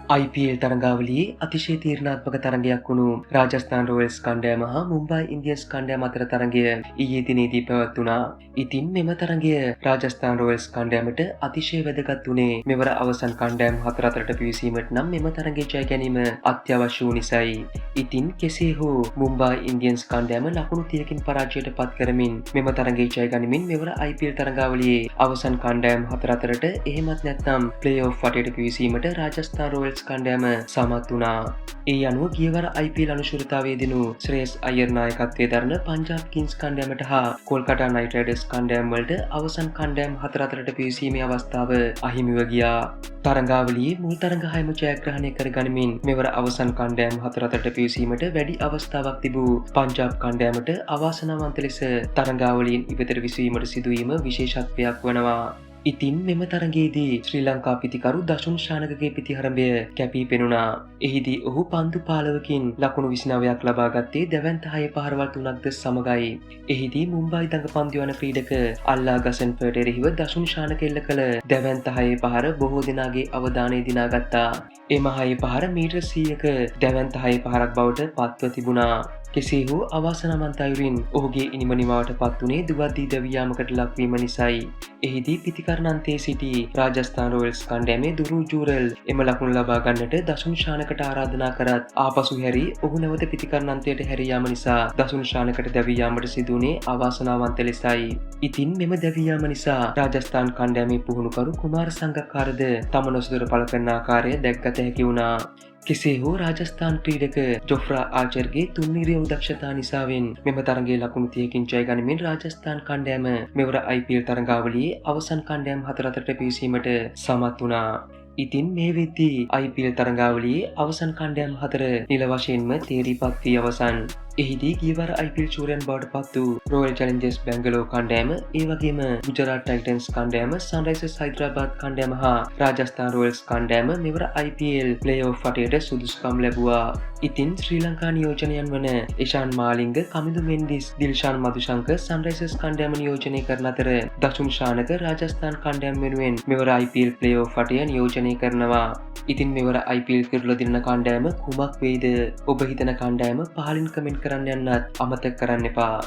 IPL තරඟාවලියේ අතිශය තීරණාත්මක තරඟයක් වුණු රාජස්ථාන් රොයල්ස් කණ්ඩායම හා මුම්බයි ඉන්දියන්ස් කණ්ඩායම අතර තරඟය ඊයේ දිනේදී පැවැත්වුණා. ඉතින් මෙම තරඟය රාජස්ථාන් රොයල්ස් කණ්ඩායමට අතිශය වැදගත් වුණේ මෙවර අවසන් කණ්ඩායම් 4 අතරට පිවිසීමට නම් මෙම තරඟයේ ජය ගැනීම අත්‍යවශ්‍ය වූ නිසායි. ඉතින් කෙසේ හෝ මුම්බයි ඉන්දියන්ස් කණ්ඩායම ලකුණු 30කින් පරාජයට පත් කරමින් මෙම තරඟයේ ජය ගනිමින් මෙවර IPL තරඟාවලියේ අවසන් කණ්ඩායම් 4 අතරට එහෙමත් නැත්නම් ප්ලේ-ඔෆ් වටේට පිවිසීමට රාජස්ථාන් රොයල්ස් කණ්ඩායම සමත් වුණා. ඒ අනුව ගියවර IPL අනුශූරතාවයේ දිනු ශ්‍රේයස් අයියර් නායකත්වයේ දරන පංජාබ් කිංස් කණ්ඩායමට හා කොල්කතා නයිට් රයිඩර්ස් කණ්ඩායම් වලට අවසන් කණ්ඩායම් 4 අතරට පිවිසීමේ අවස්ථාව අහිමිව ගියා. තරඟාවලියේ මුල් තරඟ 6ම ජයග්‍රහණය කර ගනිමින් මෙවර අවසන් කණ්ඩායම් 4 අතරට පිවිසීමට වැඩි අවස්ථාවක් තිබූ පංජාබ් කණ්ඩායමට අවාසනාවන්ත ලෙස තරඟාවලියෙන් ඉවතට විසීමට සිදුවීම විශේෂත්වයක් වනවා. ඉතින් මෙම තරඟයේදී ශ්‍රී ලංකා පිතිකරු දශුන් ශානකගේ පිතිහරඹය කැපී පෙනුණා. එහිදී ඔහු පන්දු 15කින් ලකුණු 29ක් ලබා ගත්තේ දැවැන්ත 6 පහරවල් 3ක්ද සමගයි. එහිදී මුම්බයි දඟපන්දු යන ක්‍රීඩක අල්ලා ගසන්ෆර්ට එරෙහිව දශුන් ශානක එල්ල කළ දැවැන්ත 6 පහර බොහෝ දෙනාගේ අවධානය දිනාගත්තා. එම 6 පහර මීටර් 100ක දැවැන්ත 6 පහරක් බවට පත්ව තිබුණා. කෙසේ හෝ අවාසනාවන්ත අයුරින් ඔහුගේ ඉනිම නිමාවට පත් වුණේ දුවද්දී දැවියාමකට ලක්වීම නිසායි. එහිදී පිතිකරණන්තයේ සිටි රාජස්ථාන් රොයල්ස් කණ්ඩායමේ දුරු ජූරල් එම ලකුණු ලබා ගන්නට දසුන් ශානකට ආරාධනා කරත් ආපසු හැරි ඔහු නැවත පිතිකරණන්තයට හැරී යාම නිසා දසුන් ශානකට දැවී යාමට සිදු වුණේ අවාසනාවන්ත ලෙසයි. ඉතින් මෙම දැවී යාම නිසා රාජස්ථාන් කණ්ඩායමේ පුහුණුකරු කුමාර සංගක්කාරද තම නොසුදුර පළ කරන ආකාරය දැක්ගත හැකි වුණා. කෙසේ හෝ රාජස්ථාන් ක්‍රීඩක ජොෆ්රා ආචර්ගේ තුන්නිරියව් දක්ෂතා නිසාවෙන් මෙම තරඟයේ ලකුණු 30කින් ජය ගනිමින් රාජස්ථාන් කණ්ඩායම මෙවර IPL තරඟාවලියේ අවසන් කණ්ඩායම් 4 අතරට පිවිසීමට සමත් වුණා. ඉතින් මේ වෙද්දී IPL තරඟාවලියේ අවසන් කණ්ඩායම් 4 නිල වශයෙන්ම තේරීපත් වී අවසන්. එහිදී ගියවර IPL චූරයන් බවට පත් වූ රොයල් චැලෙන්ජර්ස් බැංගලෝර් කණ්ඩායම, ඒ වගේම ගුජරාට් ටයිටන්ස් කණ්ඩායම, සන්රයිසර්ස් හයිදරාබාද් කණ්ඩායම හා රාජස්ථාන් රොයල්ස් කණ්ඩායම මෙවර IPL ප්ලේ-ඔෆ් වටේට සුදුසුකම් ලැබුවා. ඉතින් ශ්‍රී ලංකා නියෝජනයන් වන ඉෂාන් මාලිංග, කමිඳු මෙන්ඩිස්, දිල්ෂාන් මදුශංක සන්රයිසර්ස් කණ්ඩායම නියෝජනය කරන අතර දසුන් ශානක රාජස්ථාන් කණ්ඩායම වෙනුවෙන් මෙවර IPL ප්ලේ-ඔෆ් වටය නියෝජනය කරනවා. ඉතින් මෙවර IPL කිරුළ දිනන කණ්ඩායම කුමක් වෙයිද? ඔබ හිතන කණ්ඩායම පහලින් කමෙන්ට් කරන්න යන්නත් අමතක කරන්න එපා.